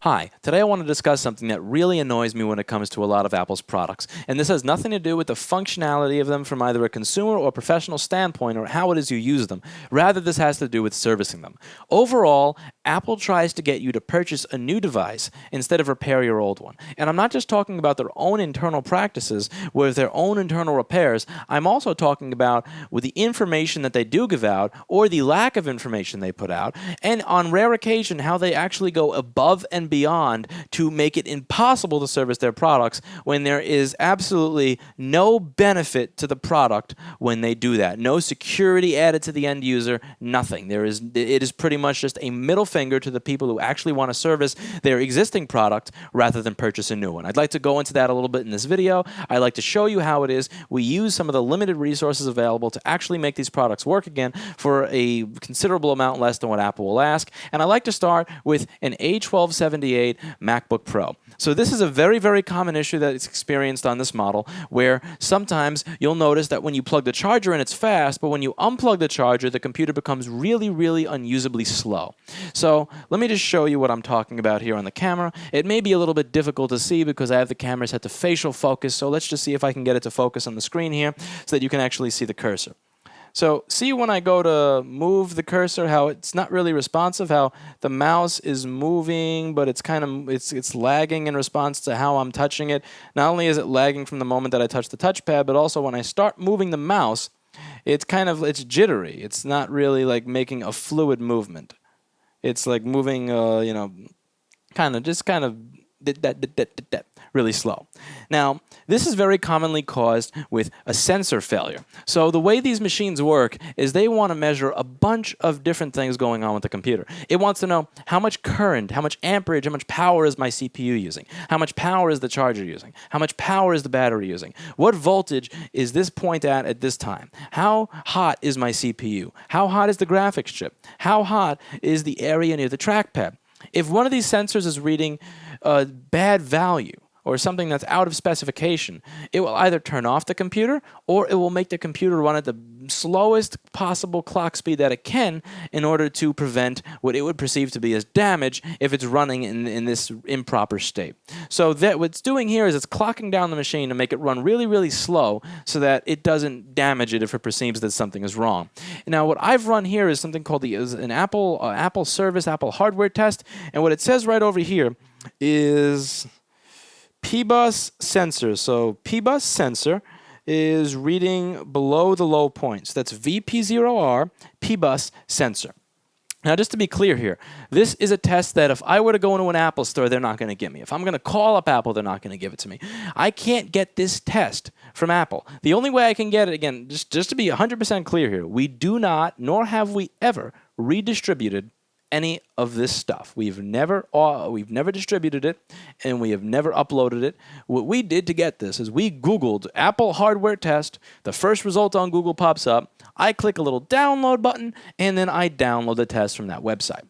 Hi, today I want to discuss something that really annoys me when it comes to a lot of Apple's products, and this has nothing to do with the functionality of them from either a consumer or professional standpoint or how it is you use them. Rather, this has to do with servicing them. Overall, Apple tries to get you to purchase a new device instead of repair your old one. And I'm not just talking about their own internal practices with their own internal repairs, I'm also talking about with the information that they do give out or the lack of information they put out, and on rare occasion how they actually go above and beyond to make it impossible to service their products when there is absolutely no benefit to the product when they do that. No security added to the end user, nothing. It is pretty much just a middle finger to the people who actually want to service their existing product rather than purchase a new one. I'd like to go into that a little bit in this video. I'd like to show you how it is we use some of the limited resources available to actually make these products work again for a considerable amount less than what Apple will ask. And I'd like to start with an A1278 MacBook Pro. So this is a very, very common issue that is experienced on this model, where sometimes you'll notice that when you plug the charger in, it's fast, but when you unplug the charger, the computer becomes really, really unusably slow. So let me just show you what I'm talking about here on the camera. It may be a little bit difficult to see because I have the camera set to facial focus, so let's just see if I can get it to focus on the screen here so that you can actually see the cursor. So see when I go to move the cursor, how it's not really responsive, how the mouse is moving, but it's lagging in response to how I'm touching it. Not only is it lagging from the moment that I touch the touchpad, but also when I start moving the mouse, it's jittery. It's not really like making a fluid movement. It's like moving, really slow. Now, this is very commonly caused with a sensor failure. So the way these machines work is they want to measure a bunch of different things going on with the computer. It wants to know how much current, how much amperage, how much power is my CPU using? How much power is the charger using? How much power is the battery using? What voltage is this point at this time? How hot is my CPU? How hot is the graphics chip? How hot is the area near the trackpad? If one of these sensors is reading a bad value or something that's out of specification, it will either turn off the computer or it will make the computer run at the slowest possible clock speed that it can in order to prevent what it would perceive to be as damage if it's running in this improper state. So what it's doing here is it's clocking down the machine to make it run really, really slow so that it doesn't damage it if it perceives that something is wrong. Now, what I've run here is something called an Apple service, Apple hardware test, and what it says right over here is P-bus sensor. So P-bus sensor is reading below the low points. That's VP0R P-bus sensor. Now, just to be clear here, this is a test that if I were to go into an Apple store, they're not going to give me. If I'm going to call up Apple, they're not going to give it to me. I can't get this test from Apple. The only way I can get it, again, just to be 100% clear here, we do not, nor have we ever redistributed any of this stuff. We've never distributed it, and we have never uploaded it. What we did to get this is we Googled Apple hardware test. The first result on Google pops up. I click a little download button, and then I download the test from that website.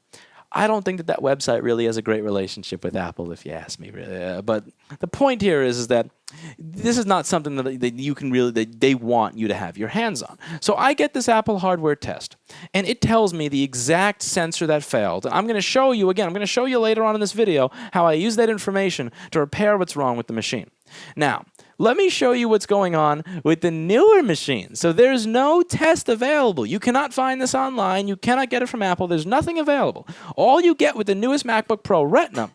I don't think that website really has a great relationship with Apple, if you ask me. Really. But the point here is that this is not something that you can really, that they want you to have your hands on. So I get this Apple hardware test, and it tells me the exact sensor that failed. And I'm going to show you, again, I'm going to show you later on in this video how I use that information to repair what's wrong with the machine. Now, let me show you what's going on with the newer machines. So there's no test available. You cannot find this online. You cannot get it from Apple. There's nothing available. All you get with the newest MacBook Pro Retina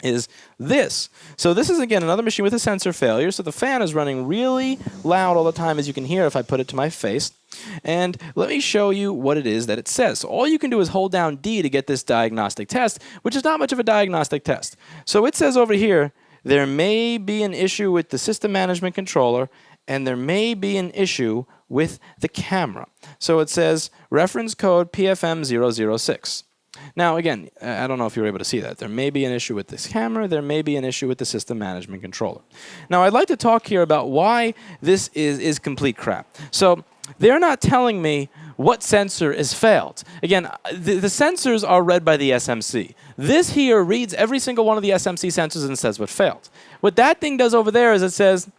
is this. So this is, again, another machine with a sensor failure. So the fan is running really loud all the time, as you can hear if I put it to my face. And let me show you what it is that it says. So all you can do is hold down D to get this diagnostic test, which is not much of a diagnostic test. So it says over here, there may be an issue with the system management controller, and there may be an issue with the camera. So it says reference code PFM006. Now, again, I don't know if you were able to see that. There may be an issue with this camera. There may be an issue with the system management controller. Now, I'd like to talk here about why this is complete crap. So they're not telling me what sensor is failed. Again, the sensors are read by the SMC. This here reads every single one of the SMC sensors and says what failed. What that thing does over there is it says,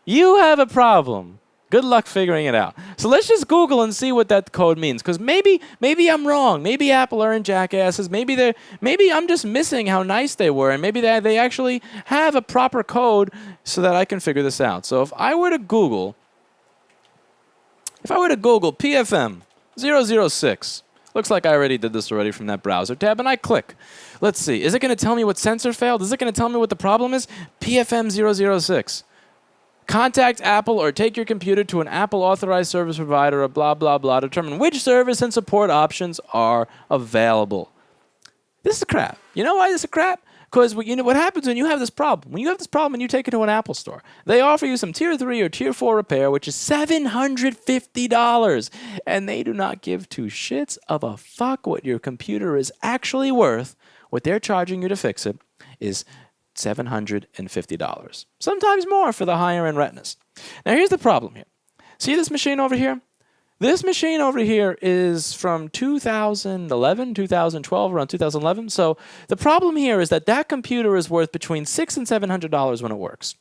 you have a problem. Good luck figuring it out. So let's just Google and see what that code means, because maybe I'm wrong. Maybe Apple aren't jackasses. Maybe I'm just missing how nice they were, and maybe they actually have a proper code so that I can figure this out. So if I were to Google PFM 006, looks like I already did this already from that browser tab, and I click. Let's see. Is it going to tell me what sensor failed? Is it going to tell me what the problem is? PFM 006. Contact Apple or take your computer to an Apple authorized service provider or blah, blah, blah. Determine which service and support options are available. This is crap. You know why this is crap? Because you know what happens when you have this problem? When you have this problem and you take it to an Apple store, they offer you some Tier 3 or Tier 4 repair, which is $750. And they do not give two shits of a fuck what your computer is actually worth. What they're charging you to fix it is $750. Sometimes more for the higher end retinas. Now here's the problem here. See this machine over here? This machine over here is from 2011, 2012, around 2011. So the problem here is that computer is worth between $600 and $700 when it works.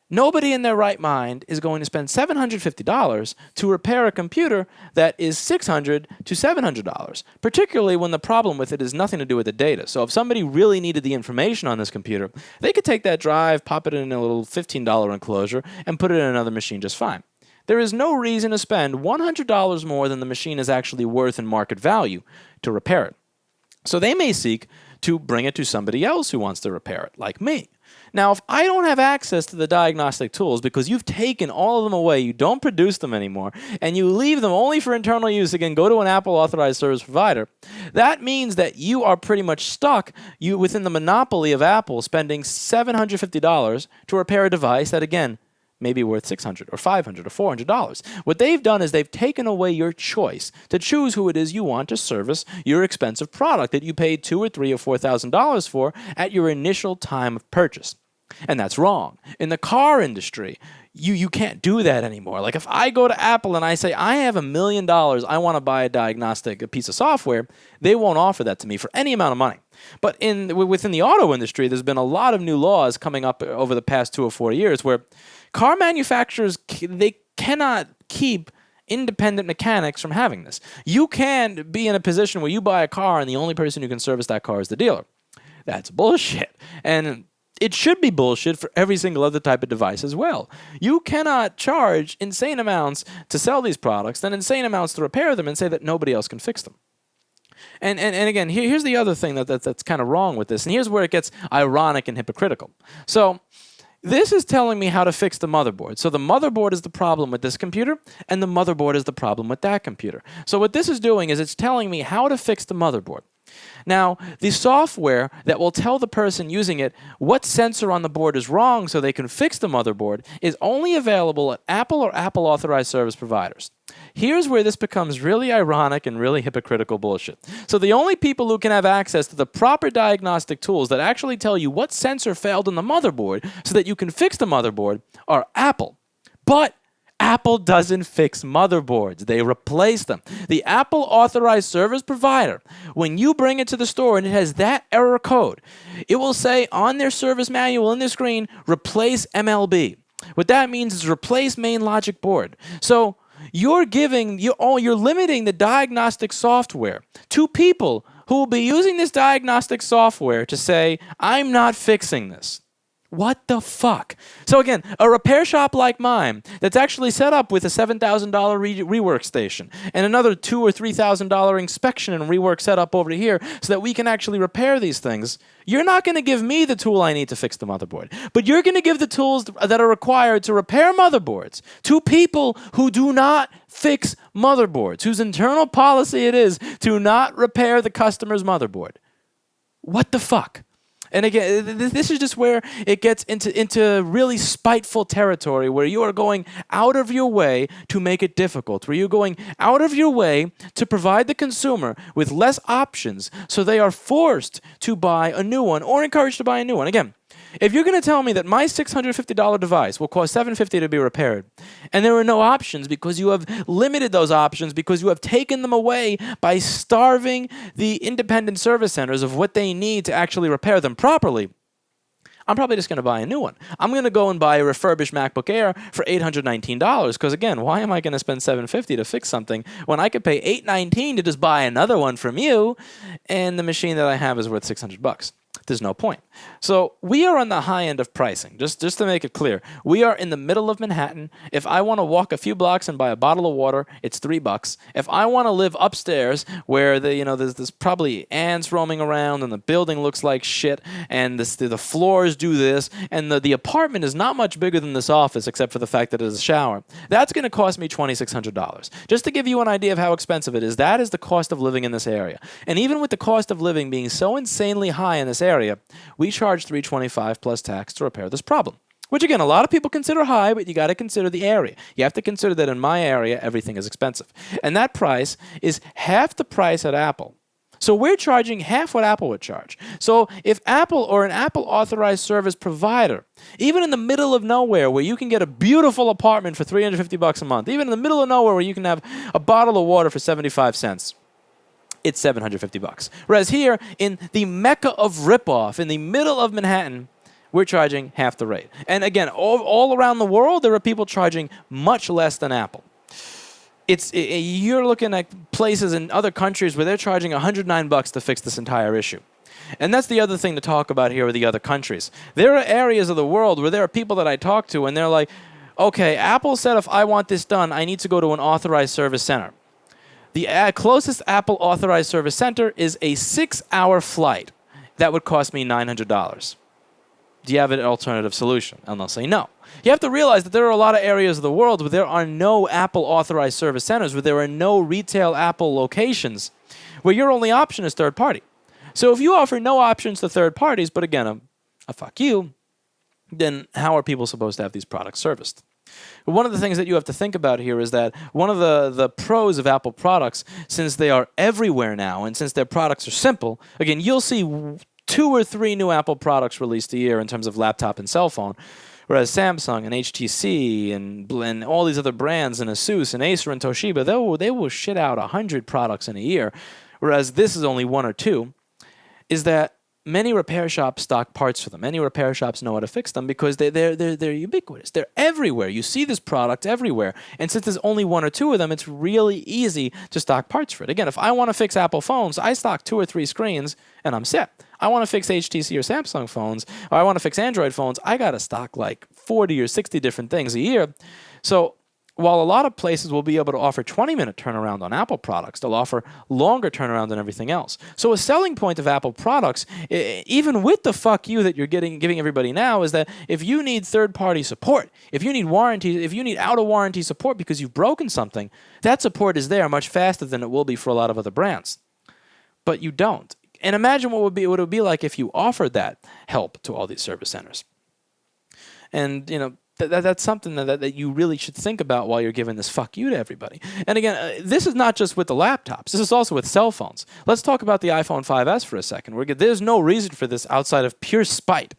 Nobody in their right mind is going to spend $750 to repair a computer that is $600 to $700, particularly when the problem with it is nothing to do with the data. So if somebody really needed the information on this computer, they could take that drive, pop it in a little $15 enclosure, and put it in another machine just fine. There is no reason to spend $100 more than the machine is actually worth in market value to repair it. So they may seek to bring it to somebody else who wants to repair it, like me. Now, if I don't have access to the diagnostic tools because you've taken all of them away, you don't produce them anymore, and you leave them only for internal use, again, go to an Apple authorized service provider, that means that you are pretty much stuck within the monopoly of Apple spending $750 to repair a device that, again, may be worth $600 or $500 or $400. What they've done is they've taken away your choice to choose who it is you want to service your expensive product that you paid $2,000 or $3,000 or $4,000 for at your initial time of purchase. And that's wrong. In the car industry, you can't do that anymore. Like if I go to Apple and I say, I have $1 million, I want to buy a piece of software, they won't offer that to me for any amount of money. But within the auto industry, there's been a lot of new laws coming up over the past 2 or 4 years where car manufacturers, they cannot keep independent mechanics from having this. You can be in a position where you buy a car and the only person who can service that car is the dealer. That's bullshit. And it should be bullshit for every single other type of device as well. You cannot charge insane amounts to sell these products, then insane amounts to repair them, and say that nobody else can fix them. And again, here's the other thing that's kind of wrong with this, and here's where it gets ironic and hypocritical. So this is telling me how to fix the motherboard. So the motherboard is the problem with this computer, and the motherboard is the problem with that computer. So what this is doing is it's telling me how to fix the motherboard. Now, the software that will tell the person using it what sensor on the board is wrong so they can fix the motherboard is only available at Apple or Apple authorized service providers. Here's where this becomes really ironic and really hypocritical bullshit. So the only people who can have access to the proper diagnostic tools that actually tell you what sensor failed in the motherboard so that you can fix the motherboard are Apple. But Apple doesn't fix motherboards. They replace them. The Apple authorized service provider, when you bring it to the store and it has that error code, it will say on their service manual in their screen, replace MLB. What that means is replace main logic board. So you're limiting the diagnostic software to people who will be using this diagnostic software to say, I'm not fixing this. What the fuck? So again, a repair shop like mine that's actually set up with a $7,000 rework station and another $2,000 or $3,000 inspection and rework setup over here so that we can actually repair these things, you're not going to give me the tool I need to fix the motherboard. But you're going to give the tools that are required to repair motherboards to people who do not fix motherboards, whose internal policy it is to not repair the customer's motherboard. What the fuck? And again, this is just where it gets into really spiteful territory where you are going out of your way to make it difficult, where you're going out of your way to provide the consumer with less options so they are forced to buy a new one or encouraged to buy a new one. Again, if you're going to tell me that my $650 device will cost $750 to be repaired, and there are no options because you have limited those options because you have taken them away by starving the independent service centers of what they need to actually repair them properly, I'm probably just going to buy a new one. I'm going to go and buy a refurbished MacBook Air for $819 because, again, why am I going to spend $750 to fix something when I could pay $819 to just buy another one from you, and the machine that I have is worth $600? There's no point. So we are on the high end of pricing, just to make it clear. We are in the middle of Manhattan. If I want to walk a few blocks and buy a bottle of water, it's $3. If I want to live upstairs where there's probably ants roaming around and the building looks like shit and the floors do this and the apartment is not much bigger than this office except for the fact that it is a shower, that's going to cost me $2,600. Just to give you an idea of how expensive it is, that is the cost of living in this area. And even with the cost of living being so insanely high in this area, we charge $325 plus tax to repair this problem. Which, again, a lot of people consider high, but you got to consider the area. You have to consider that in my area, everything is expensive. And that price is half the price at Apple. So we're charging half what Apple would charge. So if Apple or an Apple authorized service provider, even in the middle of nowhere where you can get a beautiful apartment for $350 a month, even in the middle of nowhere where you can have a bottle of water for 75 cents, it's $750. Whereas here, in the mecca of ripoff, in the middle of Manhattan, we're charging half the rate. And again, all around the world, there are people charging much less than Apple. You're looking at places in other countries where they're charging $109 to fix this entire issue. And that's the other thing to talk about here with the other countries. There are areas of the world where there are people that I talk to, and they're like, okay, Apple said if I want this done, I need to go to an authorized service center. The closest Apple authorized service center is a 6-hour flight. That would cost me $900. Do you have an alternative solution? And they'll say no. You have to realize that there are a lot of areas of the world where there are no Apple authorized service centers, where there are no retail Apple locations, where your only option is third party. So if you offer no options to third parties, but again, a fuck you, then how are people supposed to have these products serviced? One of the things that you have to think about here is that one of the pros of Apple products, since they are everywhere now and since their products are simple, again, you'll see 2 or 3 new Apple products released a year in terms of laptop and cell phone, whereas Samsung and HTC and all these other brands and Asus and Acer and Toshiba, they will shit out 100 products in a year, whereas this is only 1 or 2, is that many repair shops stock parts for them. Many repair shops know how to fix them because they're ubiquitous. They're everywhere. You see this product everywhere. And since there's only 1 or 2 of them, it's really easy to stock parts for it. Again, if I want to fix Apple phones, I stock 2 or 3 screens and I'm set. I want to fix HTC or Samsung phones, or I want to fix Android phones, I got to stock like 40 or 60 different things a year. So while a lot of places will be able to offer 20-minute turnaround on Apple products, they'll offer longer turnaround than everything else. So a selling point of Apple products, even with the fuck you that you're giving everybody now, is that if you need third-party support, if you need warranty, if you need out-of-warranty support because you've broken something, that support is there much faster than it will be for a lot of other brands. But you don't. And imagine what it would be like if you offered that help to all these service centers. And, that's something that you really should think about while you're giving this fuck you to everybody. And again, this is not just with the laptops. This is also with cell phones. Let's talk about the iPhone 5S for a second. There's no reason for this outside of pure spite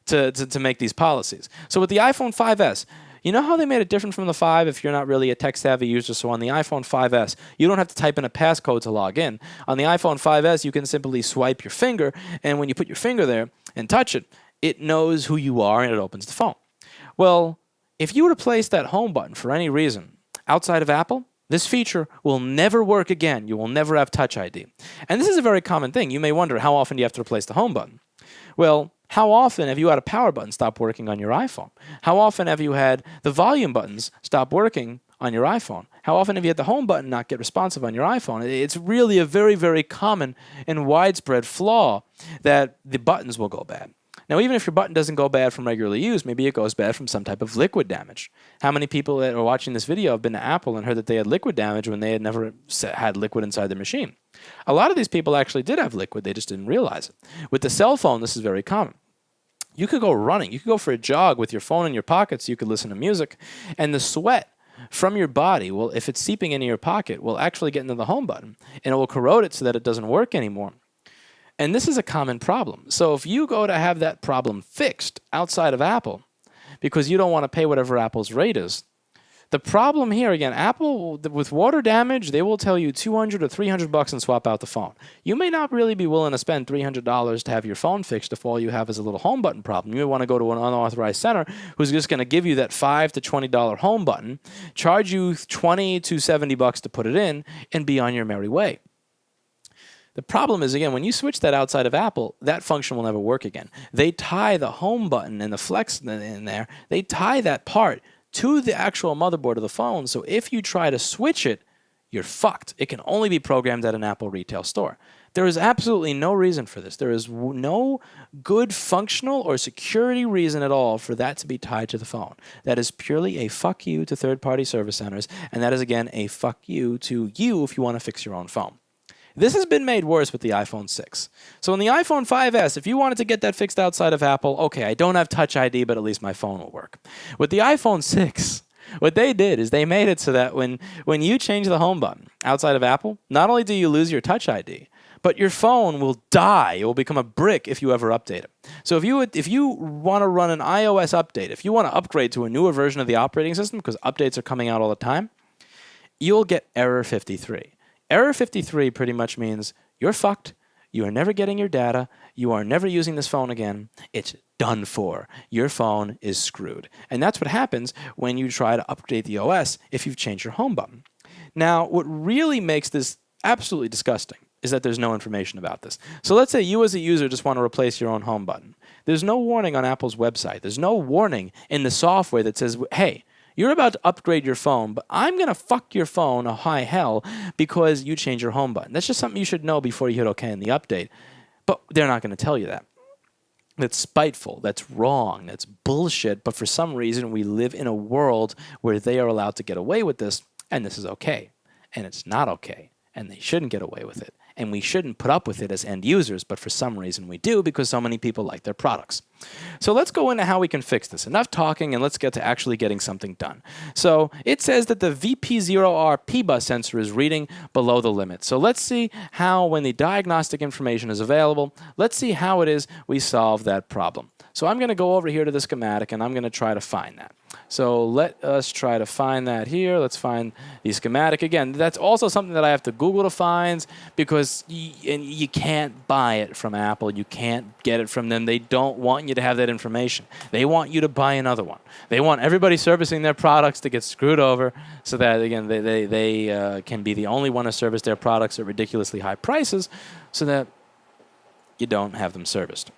to make these policies. So with the iPhone 5S, you know how they made it different from the 5 if you're not really a tech-savvy user? So on the iPhone 5S, you don't have to type in a passcode to log in. On the iPhone 5S, you can simply swipe your finger, and when you put your finger there and touch it, it knows who you are and it opens the phone. Well, if you were to place that home button for any reason outside of Apple, this feature will never work again. You will never have Touch ID. And this is a very common thing. You may wonder, how often do you have to replace the home button? Well, how often have you had a power button stop working on your iPhone? How often have you had the volume buttons stop working on your iPhone? How often have you had the home button not get responsive on your iPhone? It's really a very, very common and widespread flaw that the buttons will go bad. Now, even if your button doesn't go bad from regular use, maybe it goes bad from some type of liquid damage. How many people that are watching this video have been to Apple and heard that they had liquid damage when they had never had liquid inside their machine? A lot of these people actually did have liquid, they just didn't realize it. With the cell phone, this is very common. You could go running, you could go for a jog with your phone in your pocket so you could listen to music, and the sweat from your body, well, if it's seeping into your pocket, will actually get into the home button, and it will corrode it so that it doesn't work anymore. And this is a common problem. So if you go to have that problem fixed outside of Apple because you don't want to pay whatever Apple's rate is, The problem here, again, Apple, with water damage, they will tell you $200 or $300 and swap out the phone. You may not really be willing to spend $300 to have your phone fixed if all you have is a little home button problem. You may want to go to an unauthorized center who's just going to give you that $5 to $20 home button, charge you $20 to $70 to put it in, and be on your merry way. The problem is, again, when you switch that outside of Apple, that function will never work again. They tie the home button and the flex in there, they tie that part to the actual motherboard of the phone. So if you try to switch it, you're fucked. It can only be programmed at an Apple retail store. There is absolutely no reason for this. There is no good functional or security reason at all for that to be tied to the phone. That is purely a fuck you to third-party service centers, and that is, again, a fuck you to you if you want to fix your own phone. This has been made worse with the iPhone 6. So in the iPhone 5S, if you wanted to get that fixed outside of Apple, okay, I don't have Touch ID, but at least my phone will work. With the iPhone 6, what they did is they made it so that when you change the home button outside of Apple, not only do you lose your Touch ID, but your phone will die. It will become a brick if you ever update it. So if you want to run an iOS update, if you want to upgrade to a newer version of the operating system, because updates are coming out all the time, you'll get error 53. Error 53 pretty much means you're fucked, you are never getting your data, you are never using this phone again, it's done for. Your phone is screwed. And that's what happens when you try to update the OS if you've changed your home button. Now, what really makes this absolutely disgusting is that there's no information about this. So let's say you as a user just want to replace your own home button. There's no warning on Apple's website. There's no warning in the software that says, hey, you're about to upgrade your phone, but I'm going to fuck your phone a high hell because you changed your home button. That's just something you should know before you hit OK in the update. But they're not going to tell you that. That's spiteful. That's wrong. That's bullshit. But for some reason, we live in a world where they are allowed to get away with this, and this is OK. And it's not OK. And they shouldn't get away with it. And we shouldn't put up with it as end users, but for some reason we do because so many people like their products. So let's go into how we can fix this. Enough talking, and let's get to actually getting something done. So it says that the VP0R P-bus sensor is reading below the limit. So let's see how, when the diagnostic information is available, let's see how it is we solve that problem. So I'm going to go over here to the schematic, and I'm going to try to find that. So let us try to find that here. Let's find the schematic. Again, that's also something that I have to Google to find because you can't buy it from Apple. You can't get it from them. They don't want you to have that information. They want you to buy another one. They want everybody servicing their products to get screwed over so that, again, they can be the only one to service their products at ridiculously high prices so that you don't have them serviced.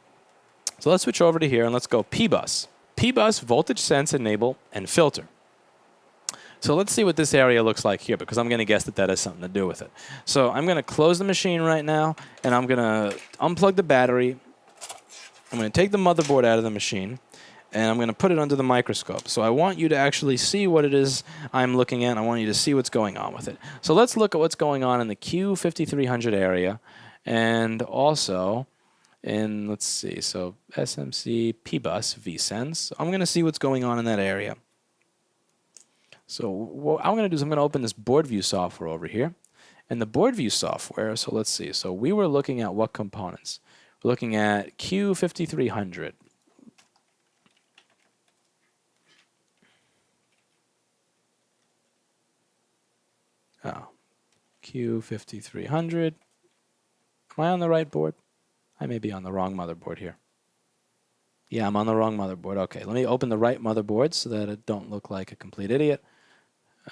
So let's switch over to here and let's go P-bus. P-bus, voltage sense, enable, and filter. So let's see what this area looks like here because I'm going to guess that that has something to do with it. So I'm going to close the machine right now, and I'm going to unplug the battery. I'm going to take the motherboard out of the machine, and I'm going to put it under the microscope. So I want you to actually see what it is I'm looking at. I want you to see what's going on with it. So let's look at what's going on in the Q5300 area, and also in, let's see, so SMC P-bus vSense. So I'm going to see what's going on in that area. So what I'm going to do is I'm going to open this board view software over here. And the board view software, so let's see. So we were looking at what components? We're looking at Q5300. Oh, Q5300. Am I on the right board? I may be on the wrong motherboard here. Yeah, I'm on the wrong motherboard. Okay, let me open the right motherboard so that I don't look like a complete idiot.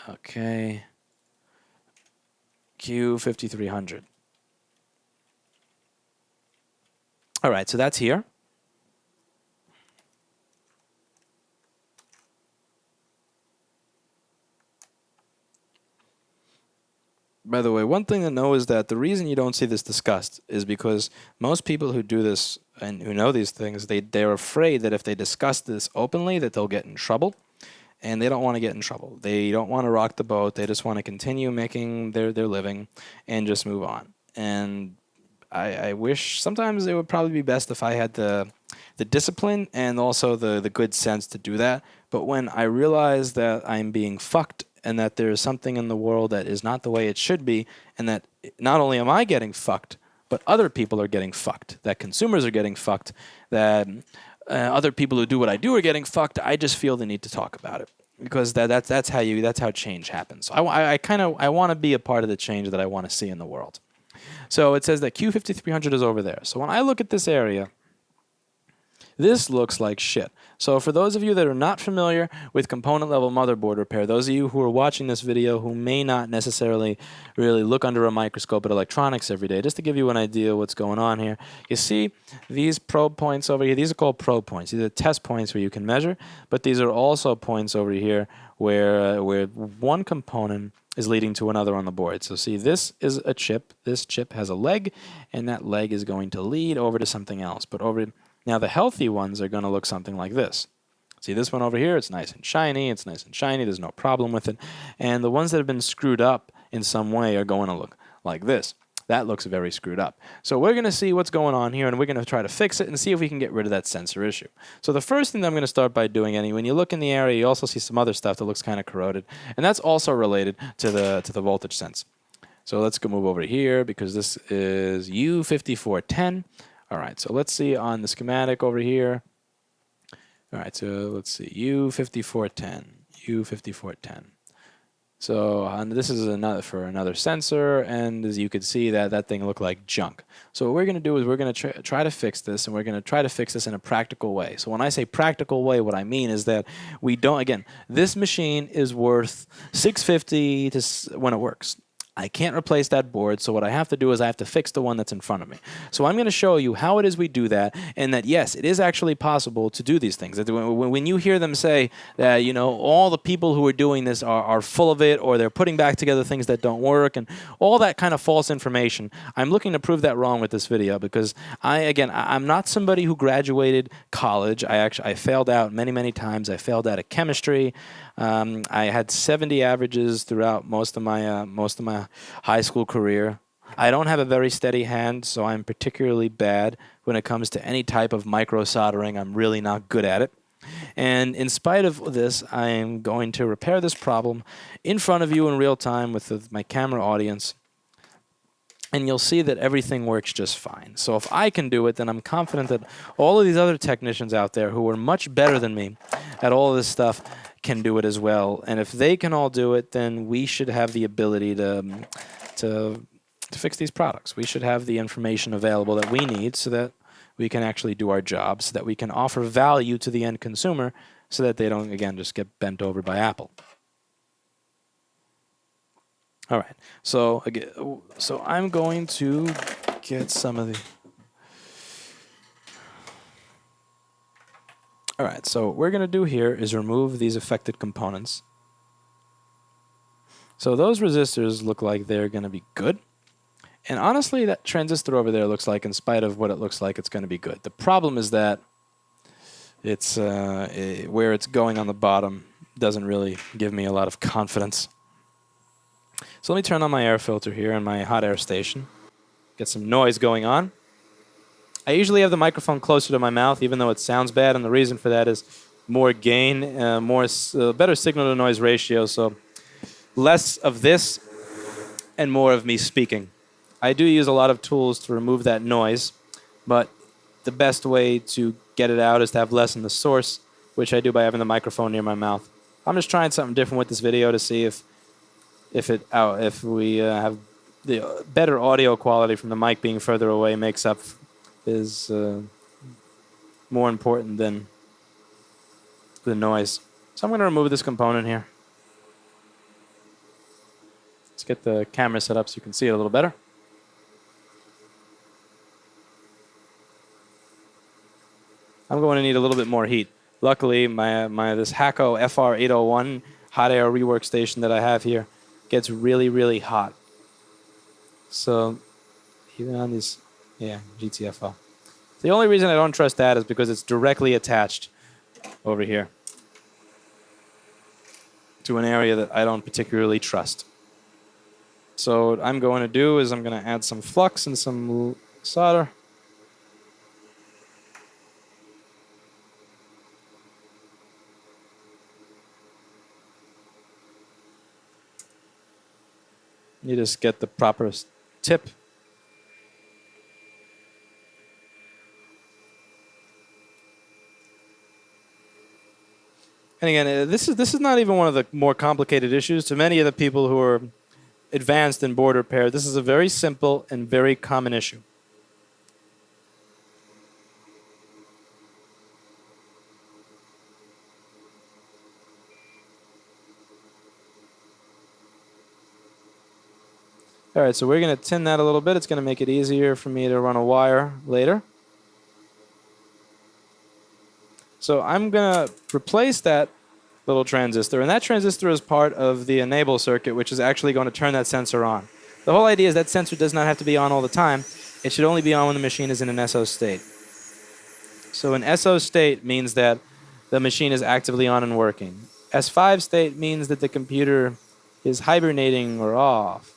Okay. Q5300. All right, so that's here. By the way, one thing to know is that the reason you don't see this discussed is because most people who do this and who know these things, they're afraid that if they discuss this openly that they'll get in trouble, and they don't want to get in trouble. They don't want to rock the boat. They just want to continue making their living and just move on. And I wish sometimes it would probably be best if I had the discipline and also the good sense to do that. But when I realize that I'm being fucked and that there's something in the world that is not the way it should be, and that not only am I getting fucked, but other people are getting fucked, that consumers are getting fucked, that other people who do what I do are getting fucked, I just feel the need to talk about it. because that's how change happens. I want to be a part of the change that I want to see in the world. So it says that Q5300 is over there. So when I look at this area, this looks like shit. So for those of you that are not familiar with component level motherboard repair, those of you who are watching this video who may not necessarily really look under a microscope at electronics every day, just to give you an idea of what's going on here, you see these probe points over here. These are called probe points. These are test points where you can measure, but these are also points over here where one component is leading to another on the board. So see, this is a chip. This chip has a leg, and that leg is going to lead over to something else. But now the healthy ones are going to look something like this. See this one over here? It's nice and shiny. It's nice and shiny. There's no problem with it. And the ones that have been screwed up in some way are going to look like this. That looks very screwed up. So we're going to see what's going on here, and we're going to try to fix it and see if we can get rid of that sensor issue. So the first thing that I'm going to start by doing, when you look in the area, you also see some other stuff that looks kind of corroded, and that's also related to the voltage sense. So let's go move over here because this is U5410. All right, so let's see on the schematic over here. All right, so let's see, U5410, U5410. So this is for another sensor, and as you can see, that thing looked like junk. So what we're going to do is we're going to try to fix this, and we're going to try to fix this in a practical way. So when I say practical way, what I mean is that we don't, again, this machine is worth $650 when it works. I can't replace that board, so what I have to do is I have to fix the one that's in front of me. So I'm going to show you how it is we do that, and that, yes, it is actually possible to do these things. When you hear them say that, all the people who are doing this are full of it, or they're putting back together things that don't work, and all that kind of false information, I'm looking to prove that wrong with this video, because I'm not somebody who graduated college. I failed out many, many times. I failed out of chemistry. I had 70 averages throughout most of my high school career. I don't have a very steady hand, so I'm particularly bad when it comes to any type of micro soldering. I'm really not good at it. And in spite of this, I am going to repair this problem in front of you in real time with my camera audience. And you'll see that everything works just fine. So if I can do it, then I'm confident that all of these other technicians out there who are much better than me at all of this stuff can do it as well. And if they can all do it, then we should have the ability to fix these products. We should have the information available that we need so that we can actually do our job, so that we can offer value to the end consumer so that they don't, again, just get bent over by Apple. All right, so I'm going to get some of the... All right, so what we're going to do here is remove these affected components. So those resistors look like they're going to be good. And honestly, that transistor over there looks like, in spite of what it looks like, it's going to be good. The problem is that it's where it's going on the bottom doesn't really give me a lot of confidence. So let me turn on my air filter here in my hot air station. Get some noise going on. I usually have the microphone closer to my mouth, even though it sounds bad, and the reason for that is more gain, better signal-to-noise ratio, so less of this and more of me speaking. I do use a lot of tools to remove that noise, but the best way to get it out is to have less in the source, which I do by having the microphone near my mouth. I'm just trying something different with this video to see if we have the better audio quality from the mic being further away is more important than the noise. So I'm going to remove this component here. Let's get the camera set up so you can see it a little better. I'm going to need a little bit more heat. Luckily, this HAKKO FR801 hot air rework station that I have here gets really, really hot. So even on these, GTFO. The only reason I don't trust that is because it's directly attached over here to an area that I don't particularly trust. So what I'm going to do is I'm going to add some flux and some solder. You just get the proper tip. And again, this is not even one of the more complicated issues. To many of the people who are advanced in board repair, this is a very simple and very common issue. All right, so we're going to tin that a little bit. It's going to make it easier for me to run a wire later. So I'm going to replace that little transistor, and that transistor is part of the enable circuit, which is actually going to turn that sensor on. The whole idea is that sensor does not have to be on all the time. It should only be on when the machine is in an SO state. So an SO state means that the machine is actively on and working. S5 state means that the computer is hibernating or off.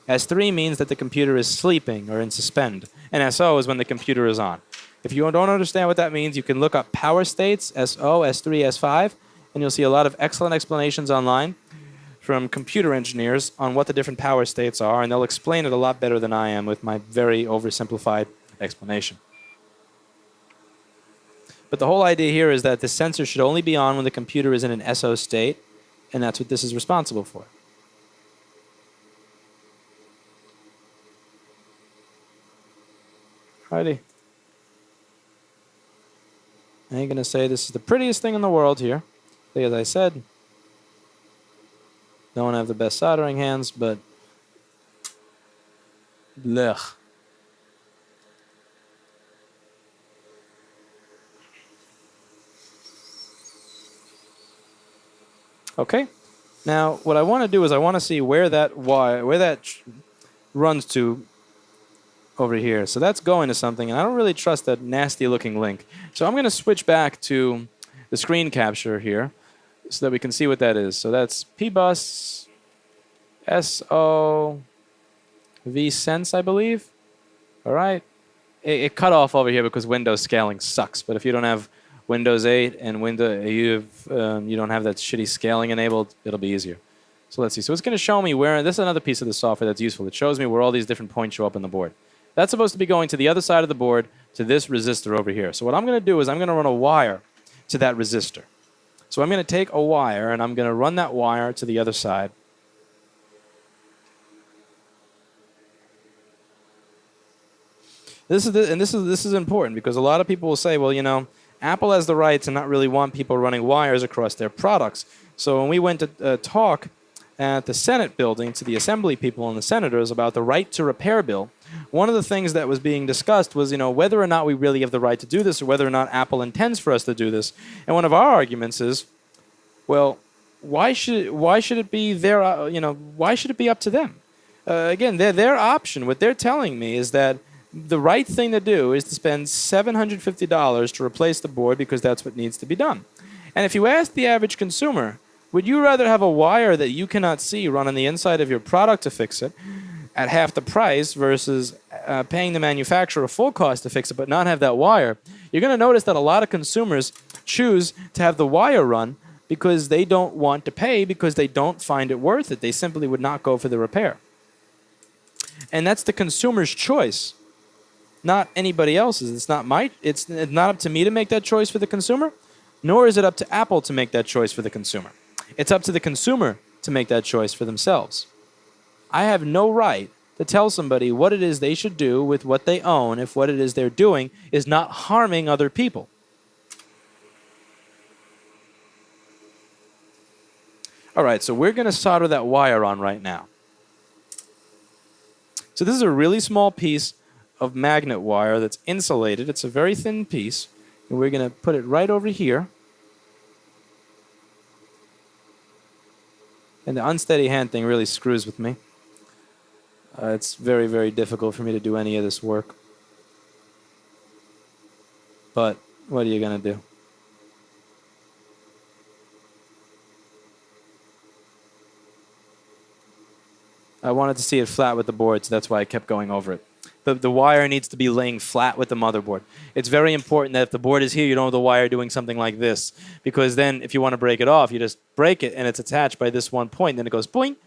S3 means that the computer is sleeping or in suspend. And SO is when the computer is on. If you don't understand what that means, you can look up power states, SO, S3, S5, and you'll see a lot of excellent explanations online from computer engineers on what the different power states are, and they'll explain it a lot better than I am with my very oversimplified explanation. But the whole idea here is that the sensor should only be on when the computer is in an SO state, and that's what this is responsible for. Alrighty. I ain't going to say this is the prettiest thing in the world here. As I said, don't have the best soldering hands, but blech. Okay. Now, what I want to do is I want to see where that wire, runs to over here. So that's going to something, and I don't really trust that nasty looking link. So I'm going to switch back to the screen capture here so that we can see what that is. So that's PBus SO vSense, I believe. All right. It cut off over here because Windows scaling sucks. But if you don't have Windows 8 and you don't have that shitty scaling enabled, it'll be easier. So let's see. So it's going to show me where, this is another piece of the software that's useful. It shows me where all these different points show up on the board. That's supposed to be going to the other side of the board to this resistor over here. So what I'm going to do is I'm going to run a wire to that resistor. So I'm going to take a wire and I'm going to run that wire to the other side. This is important because a lot of people will say, well, you know, Apple has the right to not really want people running wires across their products. So when we went to talk at the Senate building to the assembly people and the senators about the right to repair bill, one of the things that was being discussed was, you know, whether or not we really have the right to do this or whether or not Apple intends for us to do this. And one of our arguments is, well, why should it be their, why should it be up to them? Again, their option, what they're telling me is that the right thing to do is to spend $750 to replace the board because that's what needs to be done. And if you ask the average consumer, would you rather have a wire that you cannot see run on the inside of your product to fix it at half the price versus paying the manufacturer full cost to fix it but not have that wire? You're going to notice that a lot of consumers choose to have the wire run because they don't want to pay because they don't find it worth it. They simply would not go for the repair. And that's the consumer's choice, not anybody else's. It's not up to me to make that choice for the consumer, nor is it up to Apple to make that choice for the consumer. It's up to the consumer to make that choice for themselves. I have no right to tell somebody what it is they should do with what they own if what it is they're doing is not harming other people. All right, so we're going to solder that wire on right now. So this is a really small piece of magnet wire that's insulated. It's a very thin piece, and we're going to put it right over here. And the unsteady hand thing really screws with me. It's very, very difficult for me to do any of this work. But what are you going to do? I wanted to see it flat with the board, so that's why I kept going over it. The wire needs to be laying flat with the motherboard. It's very important that if the board is here, you don't have the wire doing something like this. Because then if you want to break it off, you just break it and it's attached by this one point. Then it goes boing.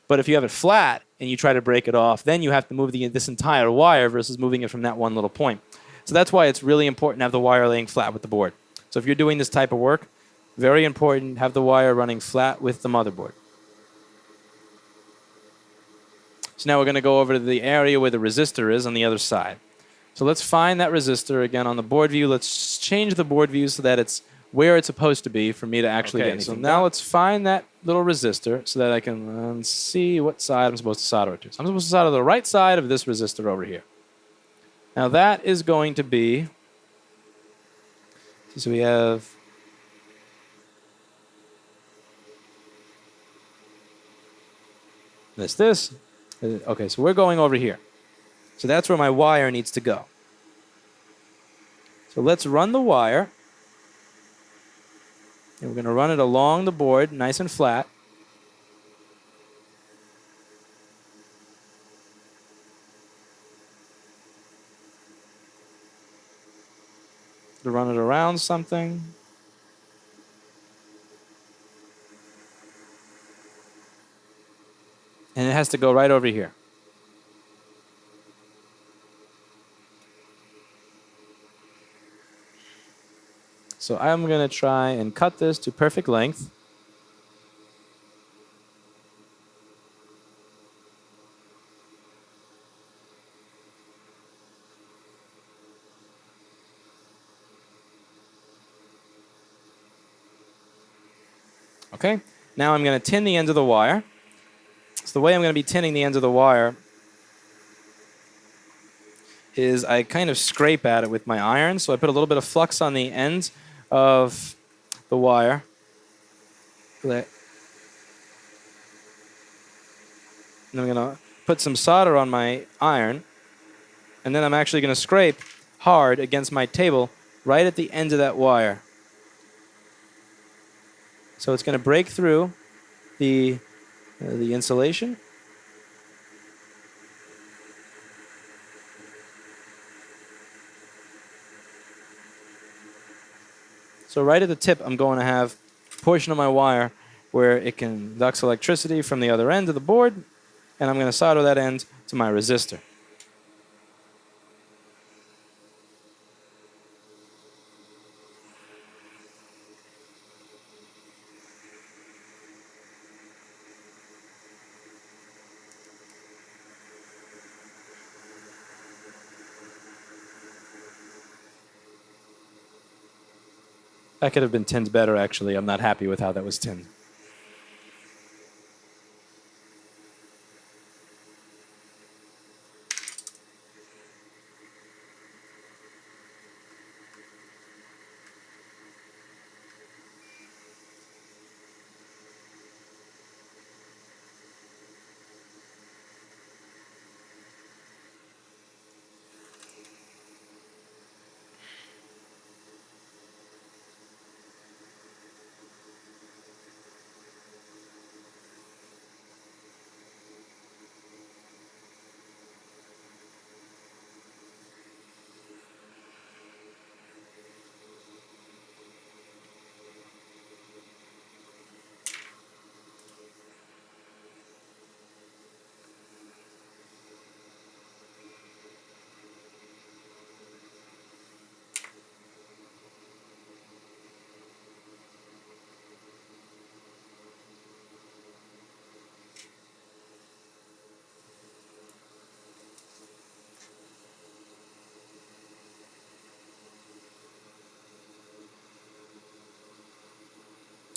But if you have it flat and you try to break it off, then you have to move this entire wire versus moving it from that one little point. So that's why it's really important to have the wire laying flat with the board. So if you're doing this type of work, Very important, have the wire running flat with the motherboard. So now we're going to go over to the area where the resistor is on the other side. So let's find that resistor again on the board view. Let's change the board view so that it's where it's supposed to be for me to actually get anything. So now let's find that little resistor so that I can see what side I'm supposed to solder it to. So I'm supposed to solder the right side of this resistor over here. Now that is going to be, so we have this. Okay, so we're going over here. So that's where my wire needs to go. So let's run the wire. And we're going to run it along the board, nice and flat. To run it around something. And it has to go right over here. So I'm going to try and cut this to perfect length. Okay, now I'm going to tin the ends of the wire. So the way I'm going to be tinning the ends of the wire is I kind of scrape at it with my iron. So I put a little bit of flux on the ends of the wire. And I'm going to put some solder on my iron. And then I'm actually going to scrape hard against my table right at the end of that wire. So it's going to break through the insulation. So right at the tip, I'm going to have a portion of my wire where it conducts electricity from the other end of the board, and I'm going to solder that end to my resistor. That could have been tinned better, actually. I'm not happy with how that was tinned.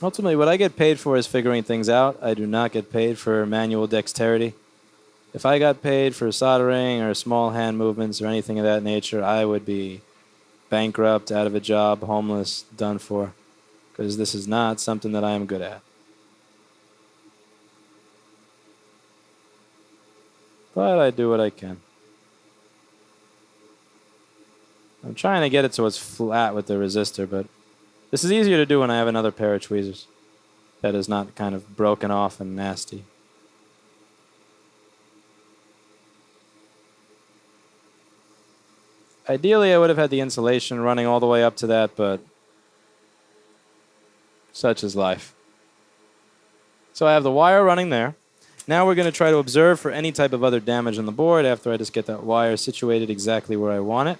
Ultimately, what I get paid for is figuring things out. I do not get paid for manual dexterity. If I got paid for soldering or small hand movements or anything of that nature, I would be bankrupt, out of a job, homeless, done for, because this is not something that I am good at. But I do what I can. I'm trying to get it so it's flat with the resistor, but this is easier to do when I have another pair of tweezers that is not kind of broken off and nasty. Ideally, I would have had the insulation running all the way up to that, but such is life. So I have the wire running there. Now we're going to try to observe for any type of other damage on the board after I just get that wire situated exactly where I want it.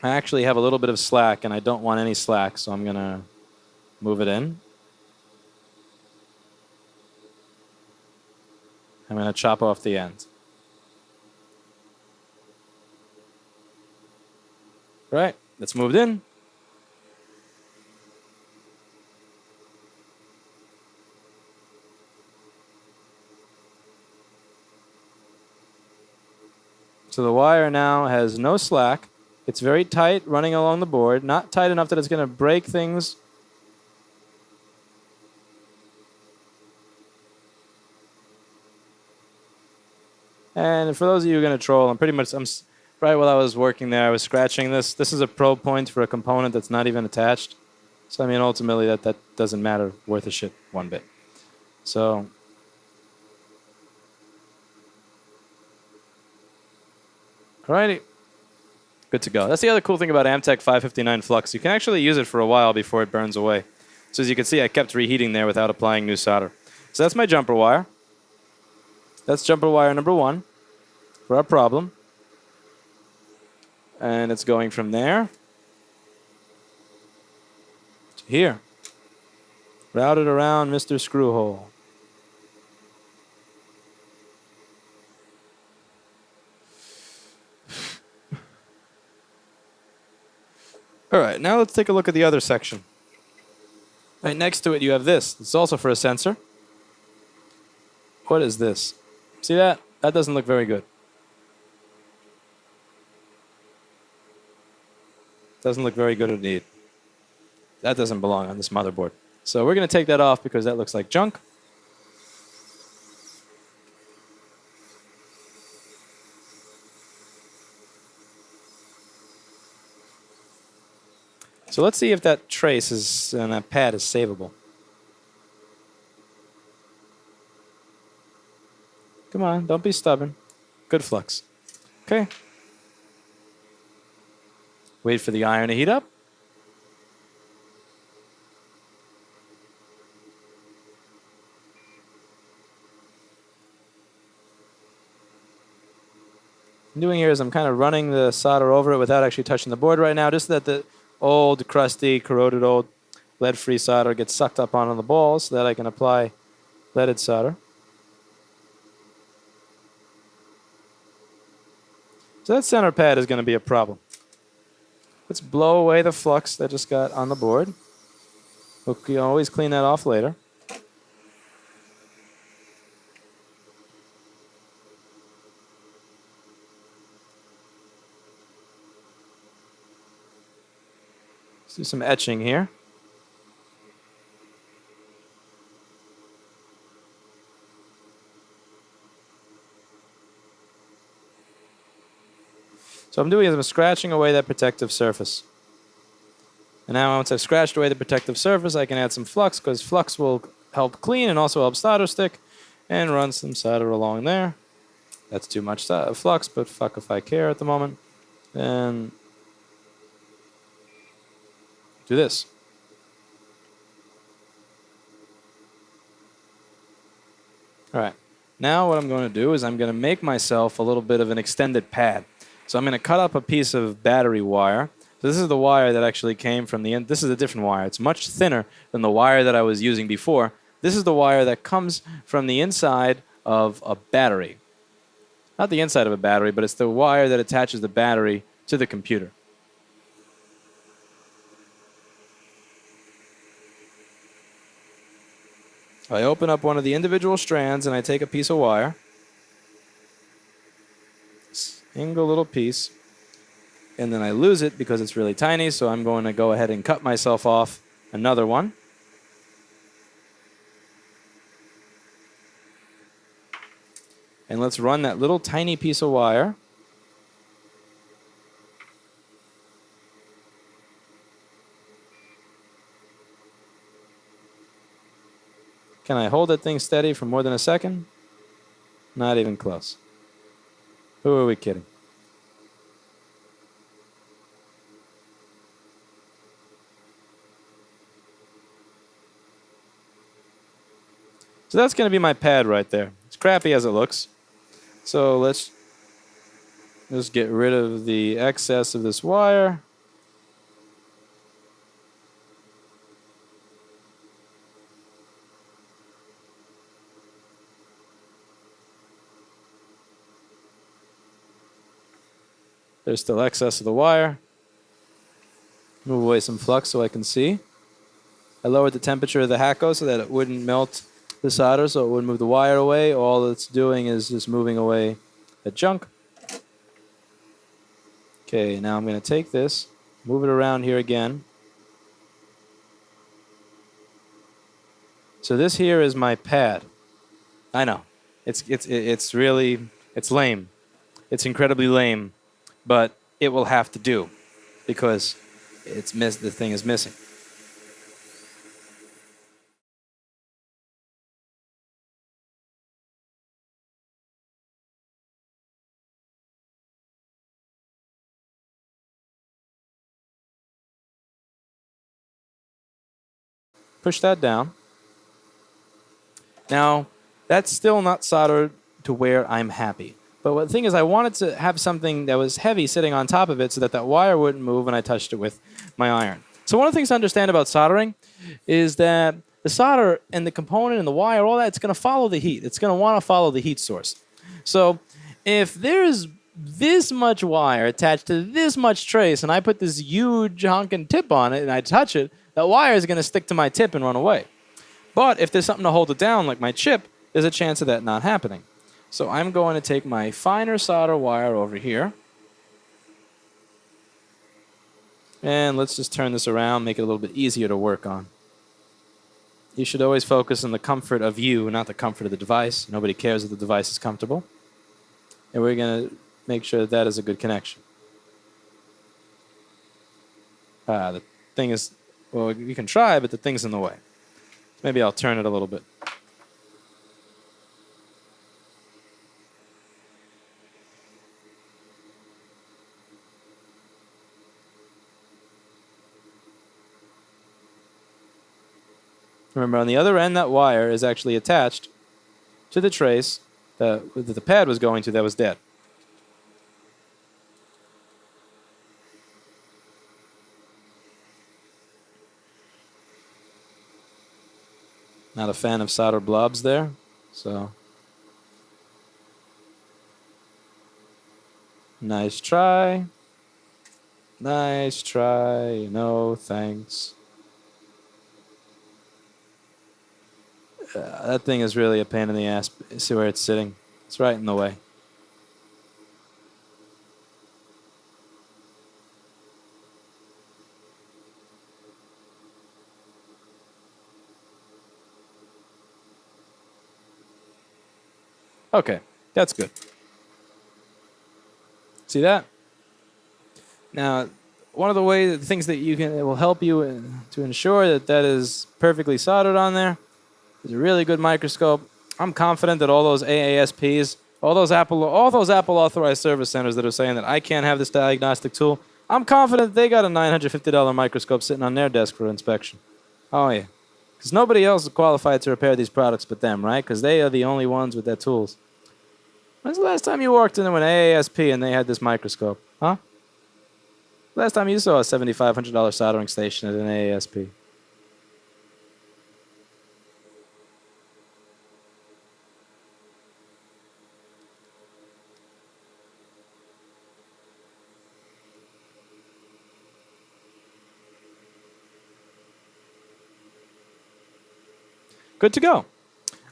I actually have a little bit of slack, and I don't want any slack, so I'm going to move it in. I'm going to chop off the end. Right, that's moved in. So the wire now has no slack. It's very tight running along the board, not tight enough that it's going to break things. And for those of you who are going to troll, right while I was working there, I was scratching this. This is a probe point for a component that's not even attached. So I mean, ultimately, that doesn't matter worth a shit one bit. So alrighty. Good to go. That's the other cool thing about Amtech 559 flux. You can actually use it for a while before it burns away. So as you can see, I kept reheating there without applying new solder. So that's my jumper wire. That's jumper wire number 1 for our problem. And it's going from there to here. Routed around Mr. Screwhole. All right, now let's take a look at the other section. Right next to it, you have this. It's also for a sensor. What is this? See that? That doesn't look very good. Doesn't look very good indeed. That doesn't belong on this motherboard. So we're going to take that off because that looks like junk. So let's see if that trace is and that pad is savable. Come on, don't be stubborn. Good flux. Okay. Wait for the iron to heat up. What I'm doing here is I'm kind of running the solder over it without actually touching the board right now, just so that the old, crusty, corroded old lead-free solder gets sucked up onto the balls so that I can apply leaded solder. So that center pad is going to be a problem. Let's blow away the flux that just got on the board. We can always clean that off later. Let's do some etching here. So what I'm doing is I'm scratching away that protective surface. And now once I've scratched away the protective surface, I can add some flux, because flux will help clean and also help solder stick, and run some solder along there. That's too much flux, but fuck if I care at the moment. And do this. All right. Now what I'm going to do is I'm going to make myself a little bit of an extended pad. So I'm going to cut up a piece of battery wire. So this is the wire that actually came from the end. This is a different wire. It's much thinner than the wire that I was using before. This is the wire that comes from the inside of a battery. Not the inside of a battery, but it's the wire that attaches the battery to the computer. I open up one of the individual strands and I take a piece of wire. Single little piece. And then I lose it because it's really tiny, so I'm going to go ahead and cut myself off another one. And let's run that little tiny piece of wire. Can I hold that thing steady for more than a second? Not even close. Who are we kidding? So that's going to be my pad right there. It's crappy as it looks. So let's just get rid of the excess of this wire. There's still excess of the wire. Move away some flux so I can see. I lowered the temperature of the HAKKO so that it wouldn't melt the solder, so it wouldn't move the wire away. All it's doing is just moving away the junk. Okay, now I'm going to take this, move it around here again. So this here is my pad. I know. It's really lame. It's incredibly lame, but it will have to do because the thing is missing. Push that down. Now, that's still not soldered to where I'm happy. But the thing is, I wanted to have something that was heavy sitting on top of it so that that wire wouldn't move when I touched it with my iron. So one of the things to understand about soldering is that the solder and the component and the wire, all that, it's going to follow the heat. It's going to want to follow the heat source. So if there's this much wire attached to this much trace and I put this huge honking tip on it and I touch it, that wire is going to stick to my tip and run away. But if there's something to hold it down, like my chip, there's a chance of that not happening. So I'm going to take my finer solder wire over here. And let's just turn this around, make it a little bit easier to work on. You should always focus on the comfort of you, not the comfort of the device. Nobody cares if the device is comfortable. And we're going to make sure that that is a good connection. The thing is, well, you can try, but the thing's in the way. Maybe I'll turn it a little bit. Remember, on the other end, that wire is actually attached to the trace that the pad was going to that was dead. Not a fan of solder blobs there, so nice try. Nice try. No thanks. That thing is really a pain in the ass. See where it's sitting? It's right in the way. Okay, that's good. See that? Now, one of the things that it will help you to ensure that that is perfectly soldered on there is a really good microscope. I'm confident that all those AASPs, all those Apple authorized service centers that are saying that I can't have this diagnostic tool, I'm confident they got a $950 microscope sitting on their desk for inspection. Oh yeah, because nobody else is qualified to repair these products but them, right? Because they are the only ones with their tools. When's the last time you walked into an AASP and they had this microscope? Huh? Last time you saw a $7,500 soldering station at an AASP? Good to go.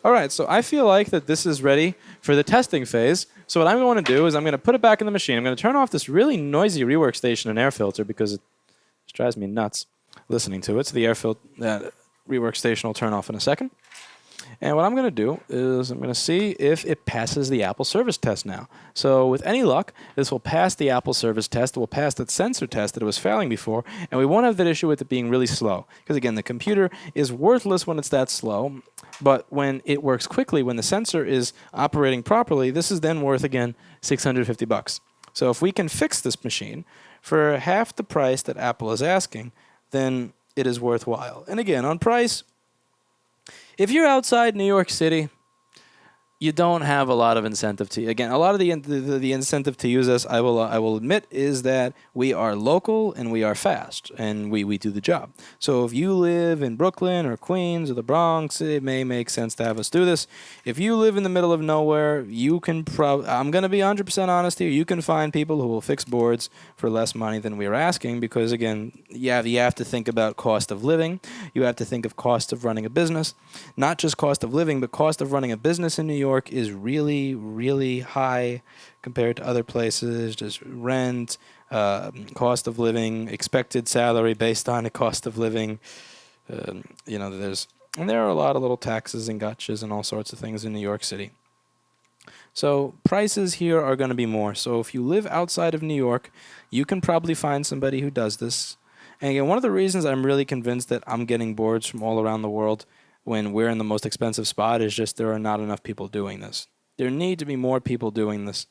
All right, so I feel like that this is ready for the testing phase. So what I'm going to do is I'm going to put it back in the machine. I'm going to turn off this really noisy rework station and air filter because it just drives me nuts listening to it. So the rework station will turn off in a second. And what I'm going to do is I'm going to see if it passes the Apple service test now. So with any luck, this will pass the Apple service test. It will pass that sensor test that it was failing before. And we won't have that issue with it being really slow. Because again, the computer is worthless when it's that slow. But when it works quickly, when the sensor is operating properly, this is then worth, again, $650. So if we can fix this machine for half the price that Apple is asking, then it is worthwhile. And again, on price, if you're outside New York City, you don't have a lot of incentive to. Again, a lot of the incentive to use us, I will admit, is that we are local and we are fast and we do the job. So if you live in Brooklyn or Queens or the Bronx, it may make sense to have us do this. If you live in the middle of nowhere, you can I'm going to be 100% honest here. You can find people who will fix boards for less money than we are asking because, again, you have to think about cost of living. You have to think of cost of running a business. Not just cost of living, but cost of running a business in New York is really, really high compared to other places. Just rent, cost of living, expected salary based on the cost of living. There are a lot of little taxes and gotchas and all sorts of things in New York City. So prices here are going to be more. So if you live outside of New York, you can probably find somebody who does this. And again, one of the reasons I'm really convinced that I'm getting boards from all around the world when we're in the most expensive spot is just there are not enough people doing this. There need to be more people doing this.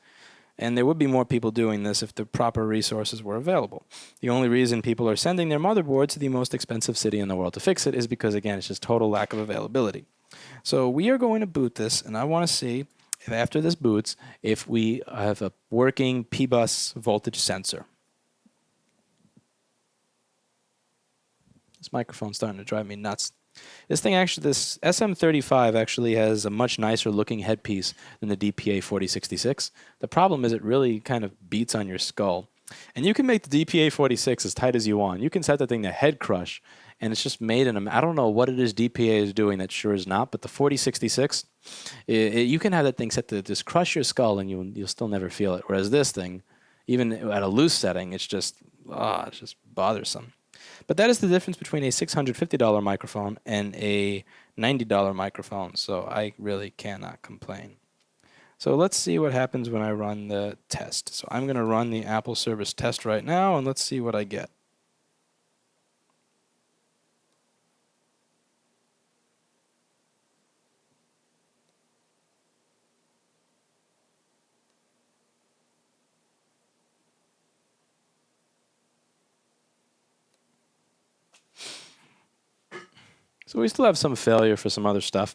And there would be more people doing this if the proper resources were available. The only reason people are sending their motherboard to the most expensive city in the world to fix it is because, again, it's just total lack of availability. So we are going to boot this, and I want to see if after this boots, if we have a working P-bus voltage sensor. This microphone's starting to drive me nuts. This SM35 actually has a much nicer looking headpiece than the DPA 4066. The problem is it really kind of beats on your skull. And you can make the DPA 46 as tight as you want. You can set the thing to head crush, and it's just made in I don't know what it is DPA is doing that sure is not, but the 4066, you can have that thing set to just crush your skull and you'll still never feel it. Whereas this thing, even at a loose setting, it's just bothersome. But that is the difference between a $650 microphone and a $90 microphone, so I really cannot complain. So let's see what happens when I run the test. So I'm going to run the Apple service test right now, and let's see what I get. So we still have some failure for some other stuff,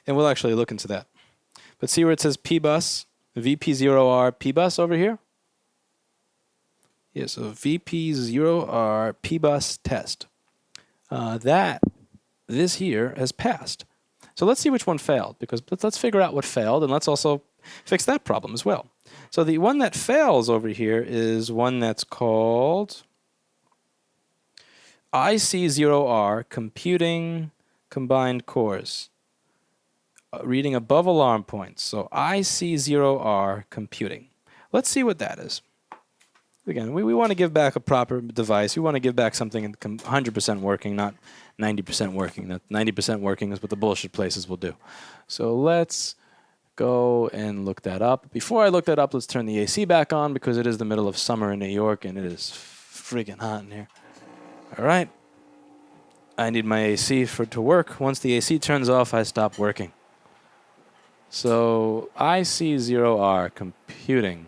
and we'll actually look into that. But see where it says P-bus, VP0R P-bus over here? Yeah, so VP0R P-bus test. This here has passed. So let's see which one failed, because let's figure out what failed, and let's also fix that problem as well. So the one that fails over here is one that's called IC0R Computing Combined Cores. Reading above alarm points. So IC0R Computing. Let's see what that is. Again, we want to give back a proper device. We want to give back something 100% working, not 90% working. That 90% working is what the bullshit places will do. So let's go and look that up. Before I look that up, let's turn the AC back on because it is the middle of summer in New York and it is freaking hot in here. All right. I need my AC to work. Once the AC turns off, I stop working. So IC0R Computing.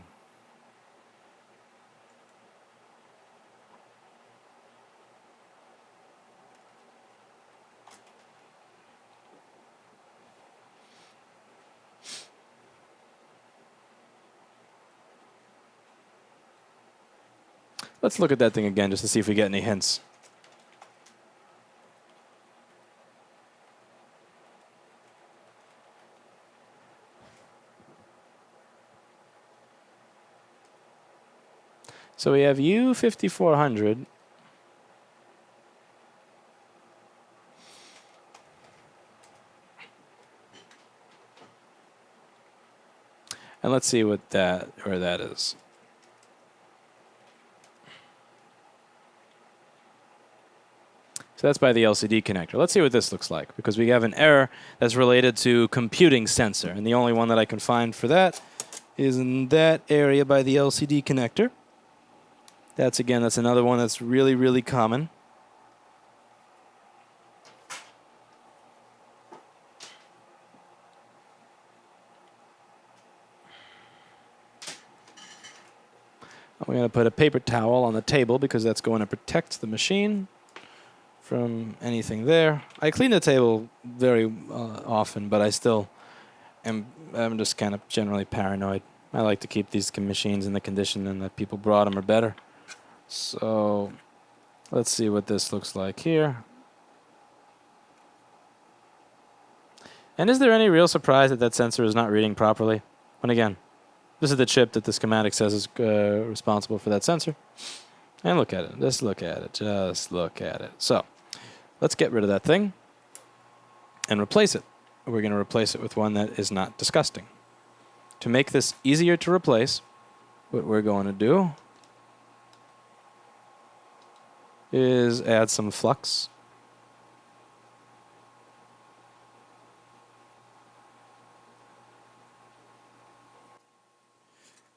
Let's look at that thing again just to see if we get any hints. So we have U5400. And let's see where that is. So that's by the LCD connector. Let's see what this looks like, because we have an error that's related to computing sensor. And the only one that I can find for that is in that area by the LCD connector. That's another one that's really, really common. I'm going to put a paper towel on the table because that's going to protect the machine from anything there. I clean the table very often, but I still I'm just kind of generally paranoid. I like to keep these machines in the condition and that people brought them or better. So let's see what this looks like here. And is there any real surprise that that sensor is not reading properly? And again, this is the chip that the schematic says is responsible for that sensor. And look at it. Just look at it. Just look at it. So let's get rid of that thing and replace it. We're going to replace it with one that is not disgusting. To make this easier to replace, what we're going to do is add some flux.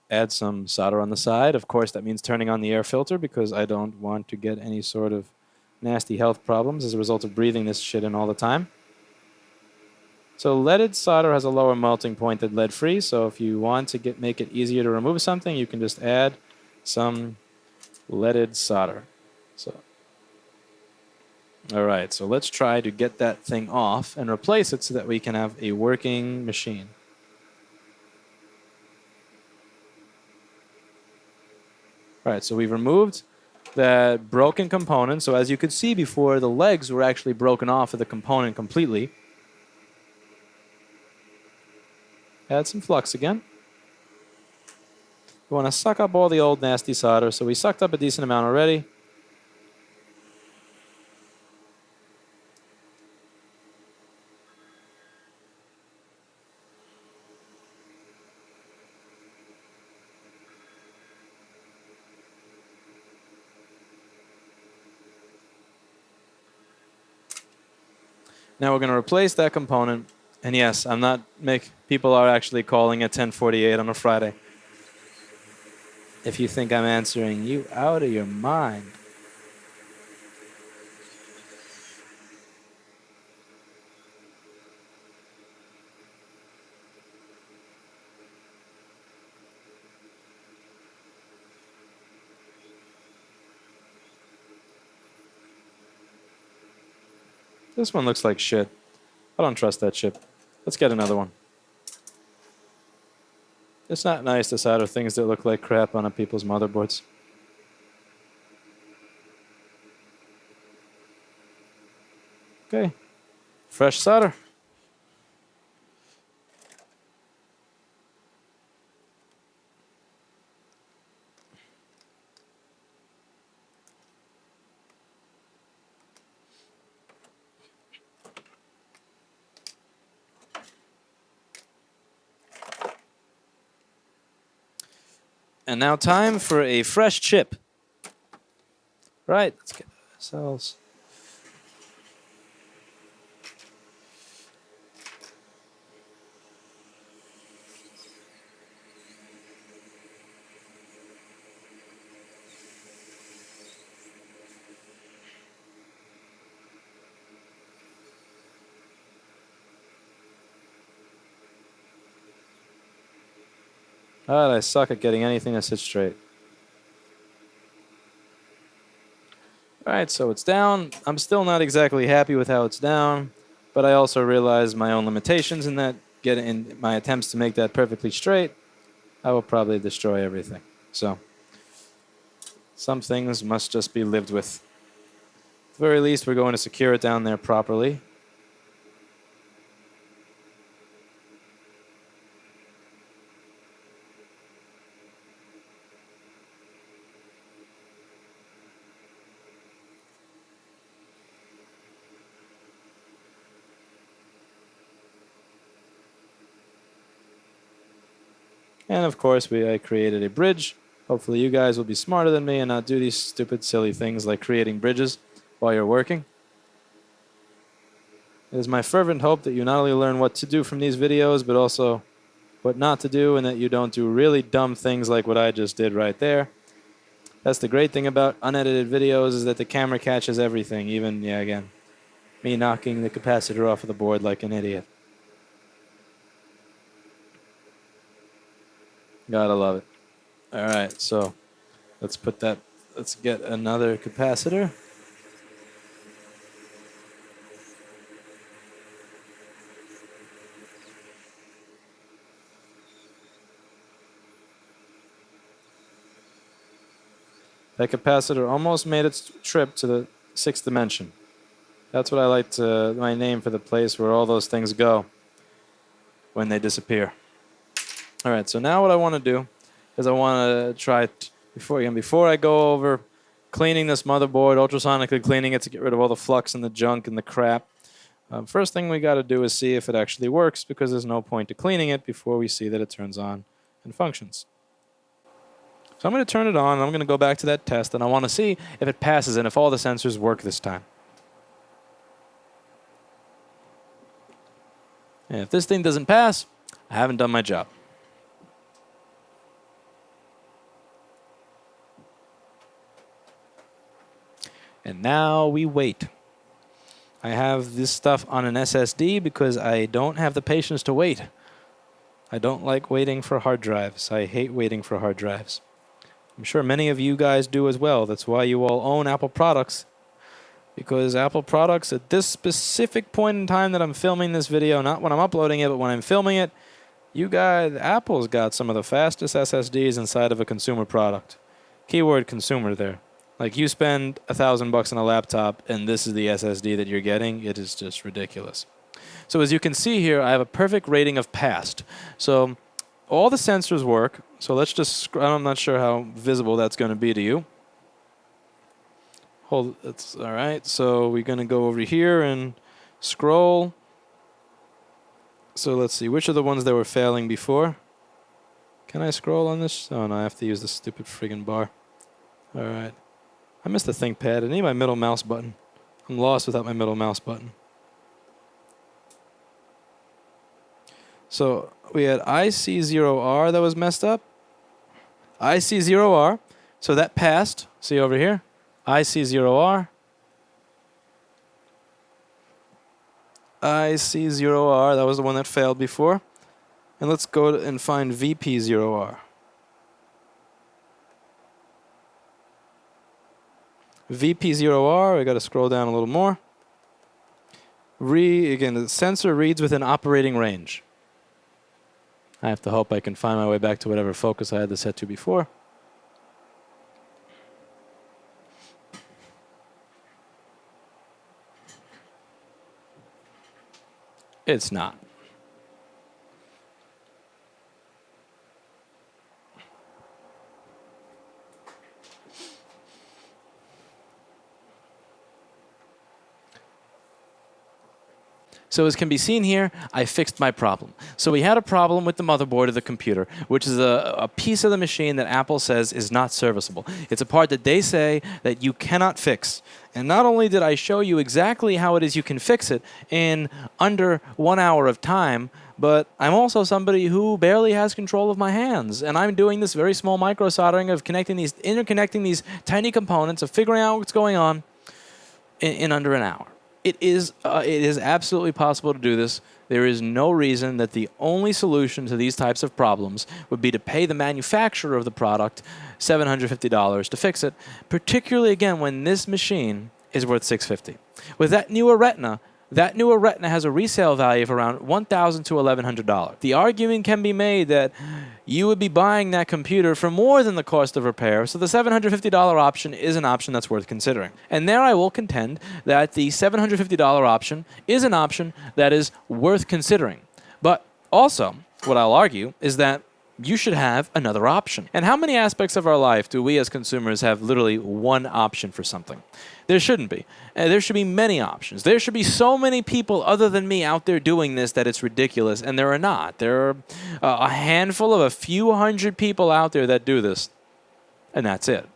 Add some solder on the side. Of course, that means turning on the air filter because I don't want to get any sort of nasty health problems as a result of breathing this shit in all the time. So leaded solder has a lower melting point than lead-free, so if you want to make it easier to remove something, you can just add some leaded solder. So, all right, so let's try to get that thing off and replace it so that we can have a working machine. All right, so we've removed that broken component. So as you could see before, the legs were actually broken off of the component completely. Add some flux again. We want to suck up all the old nasty solder. So we sucked up a decent amount already. Now we're going to replace that component. And yes, people are actually calling at 10:48 on a Friday. If you think I'm answering, you out of your mind. This one looks like shit. I don't trust that chip. Let's get another one. It's not nice to solder things that look like crap on people's motherboards. Okay. Fresh solder. And now time for a fresh chip. Right, let's get ourselves. God, I suck at getting anything to sit straight. Alright, so it's down. I'm still not exactly happy with how it's down, but I also realize my own limitations in that. In my attempts to make that perfectly straight, I will probably destroy everything. So, some things must just be lived with. At the very least, we're going to secure it down there properly. And of course, I created a bridge. Hopefully you guys will be smarter than me and not do these stupid, silly things like creating bridges while you're working. It is my fervent hope that you not only learn what to do from these videos, but also what not to do, and that you don't do really dumb things like what I just did right there. That's the great thing about unedited videos, is that the camera catches everything, even, yeah, again, me knocking the capacitor off of the board like an idiot. Gotta love it. All right, so let's get another capacitor. That capacitor almost made its trip to the 6th dimension. That's what I like to, my name for the place where all those things go when they disappear. All right, so now what I want to do is I want to try, before I go over cleaning this motherboard, ultrasonically cleaning it to get rid of all the flux and the junk and the crap, first thing we got to do is see if it actually works, because there's no point to cleaning it before we see that it turns on and functions. So I'm going to turn it on, and I'm going to go back to that test, and I want to see if it passes and if all the sensors work this time. And if this thing doesn't pass, I haven't done my job. And now we wait. I have this stuff on an SSD because I don't have the patience to wait. I don't like waiting for hard drives. I hate waiting for hard drives. I'm sure many of you guys do as well. That's why you all own Apple products. Because Apple products at this specific point in time that I'm filming this video, not when I'm uploading it, but when I'm filming it, you guys, Apple's got some of the fastest SSDs inside of a consumer product. Keyword consumer there. Like, you spend $1,000 on a laptop, and this is the SSD that you're getting. It is just ridiculous. So as you can see here, I have a perfect rating of passed. So all the sensors work. So let's just, I'm not sure how visible that's going to be to you. Hold, that's all right. So we're going to go over here and scroll. So let's see, which are the ones that were failing before? Can I scroll on this? Oh no, I have to use the stupid friggin' bar. All right. I missed the ThinkPad. I need my middle mouse button. I'm lost without my middle mouse button. So we had IC0R that was messed up. IC0R. So that passed. See over here? IC0R. IC0R. That was the one that failed before. And let's go and find VP0R. VP0R, I got to scroll down a little more. Again, the sensor reads within operating range. I have to hope I can find my way back to whatever focus I had this set to before. It's not. So as can be seen here, I fixed my problem. So we had a problem with the motherboard of the computer, which is a piece of the machine that Apple says is not serviceable. It's a part that they say that you cannot fix. And not only did I show you exactly how it is you can fix it in under 1 hour of time, but I'm also somebody who barely has control of my hands. And I'm doing this very small micro soldering of interconnecting these tiny components, of figuring out what's going on in under an hour. It is absolutely possible to do this. There is no reason that the only solution to these types of problems would be to pay the manufacturer of the product $750 to fix it, particularly, again, when this machine is worth $650. With that newer Retina has a resale value of around $1,000 to $1,100. The argument can be made that you would be buying that computer for more than the cost of repair, so the $750 option is an option that's worth considering. And there I will contend that the $750 option is an option that is worth considering. But also, what I'll argue is that you should have another option. And how many aspects of our life do we as consumers have literally one option for something? There shouldn't be. There should be many options. There should be so many people other than me out there doing this that it's ridiculous, and there are not. There are a handful of a few hundred people out there that do this, and that's it.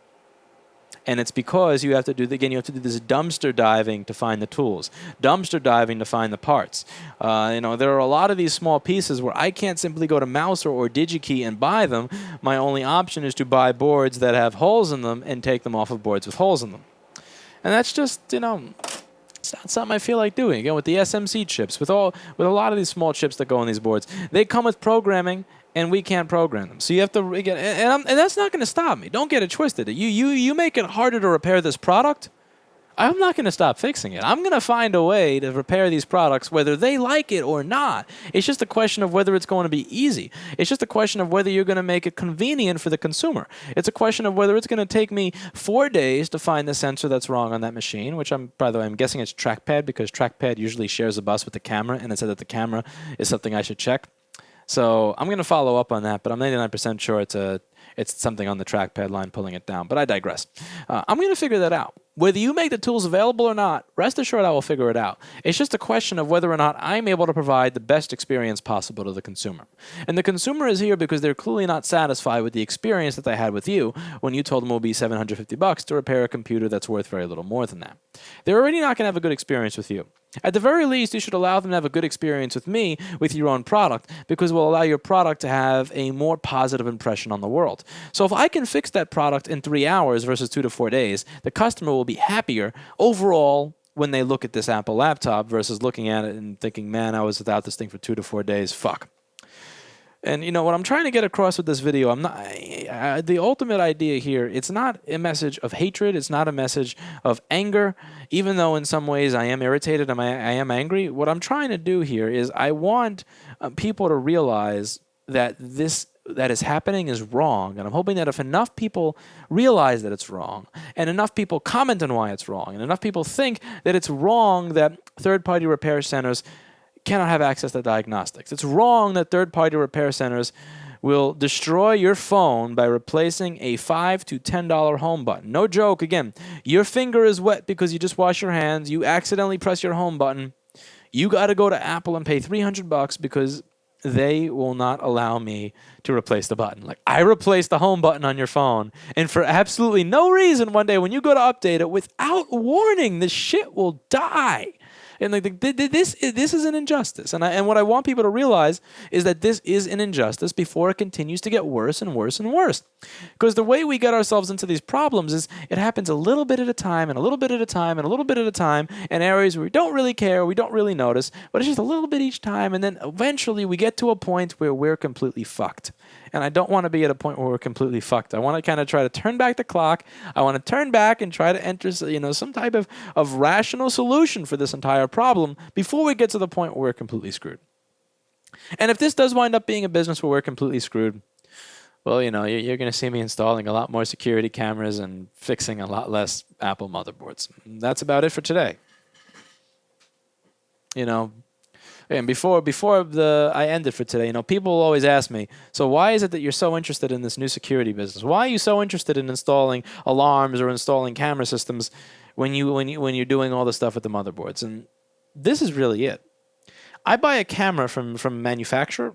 And it's because you have to do, again, you have to do this dumpster diving to find the tools, dumpster diving to find the parts. There are a lot of these small pieces where I can't simply go to Mouser or DigiKey and buy them. My only option is to buy boards that have holes in them and take them off of boards with holes in them. And that's just, it's not something I feel like doing. Again, with the SMC chips, with a lot of these small chips that go on these boards, they come with programming, and we can't program them. So you have to, again, and that's not going to stop me. Don't get it twisted. You make it harder to repair this product, I'm not going to stop fixing it. I'm going to find a way to repair these products whether they like it or not. It's just a question of whether it's going to be easy. It's just a question of whether you're going to make it convenient for the consumer. It's a question of whether it's going to take me 4 days to find the sensor that's wrong on that machine, which by the way, I'm guessing it's trackpad because trackpad usually shares a bus with the camera, and it said that the camera is something I should check. So I'm going to follow up on that, but I'm 99% sure it's something on the trackpad line pulling it down. But I digress. I'm going to figure that out. Whether you make the tools available or not, rest assured I will figure it out. It's just a question of whether or not I'm able to provide the best experience possible to the consumer. And the consumer is here because they're clearly not satisfied with the experience that they had with you when you told them it will be $750 to repair a computer that's worth very little more than that. They're already not going to have a good experience with you. At the very least, you should allow them to have a good experience with me, with your own product, because it will allow your product to have a more positive impression on the world. So if I can fix that product in 3 hours versus 2 to 4 days, the customer will be happier overall when they look at this Apple laptop versus looking at it and thinking, man, I was without this thing for 2 to 4 days. Fuck. And you know what I'm trying to get across with this video, the ultimate idea here, it's not a message of hatred, it's not a message of anger, even though in some ways I am irritated and I am angry. What I'm trying to do here is I want people to realize that this that is happening is wrong, and I'm hoping that if enough people realize that it's wrong, and enough people comment on why it's wrong, and enough people think that it's wrong that third-party repair centers cannot have access to diagnostics. It's wrong that third-party repair centers will destroy your phone by replacing a $5 to $10 home button. No joke, again, your finger is wet because you just wash your hands, you accidentally press your home button, you got to go to Apple and pay $300 because they will not allow me to replace the button. Like, I replaced the home button on your phone, and for absolutely no reason, one day when you go to update it, without warning, the shit will die. And like this is an injustice. And what I want people to realize is that this is an injustice before it continues to get worse and worse and worse. Because the way we get ourselves into these problems is it happens a little bit at a time and a little bit at a time and a little bit at a time in areas where we don't really care, we don't really notice, but it's just a little bit each time. And then eventually we get to a point where we're completely fucked. And I don't want to be at a point where we're completely fucked. I want to kind of try to turn back the clock. I want to turn back and try to enter, some type of rational solution for this entire problem before we get to the point where we're completely screwed. And if this does wind up being a business where we're completely screwed, well, you're going to see me installing a lot more security cameras and fixing a lot less Apple motherboards. That's about it for today. And before I end it for today, people will always ask me, so why is it that you're so interested in this new security business? Why are you so interested in installing alarms or installing camera systems when you're doing all the stuff with the motherboards? And this is really it. I buy a camera from a manufacturer,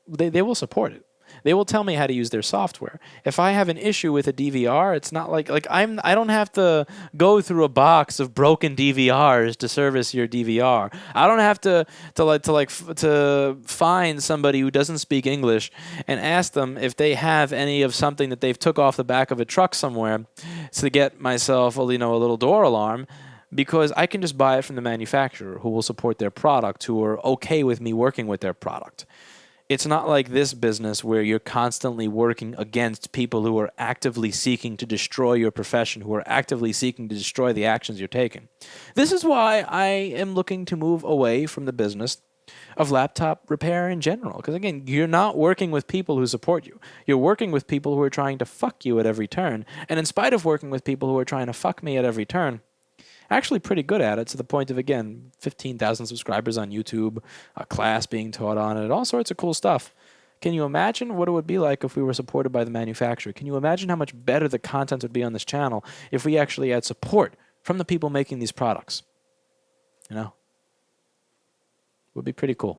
they will support it. They will tell me how to use their software. If I have an issue with a DVR, it's not like I don't have to go through a box of broken DVRs to service your DVR. I don't have to find somebody who doesn't speak English and ask them if they have any of something that they've took off the back of a truck somewhere to get myself a little door alarm. Because I can just buy it from the manufacturer who will support their product, who are okay with me working with their product. It's not like this business where you're constantly working against people who are actively seeking to destroy your profession, who are actively seeking to destroy the actions you're taking. This is why I am looking to move away from the business of laptop repair in general. Because again, you're not working with people who support you. You're working with people who are trying to fuck you at every turn. And in spite of working with people who are trying to fuck me at every turn, actually pretty good at it, to the point of, again, 15,000 subscribers on YouTube, a class being taught on it, all sorts of cool stuff. Can you imagine what it would be like if we were supported by the manufacturer? Can you imagine how much better the content would be on this channel if we actually had support from the people making these products? It would be pretty cool.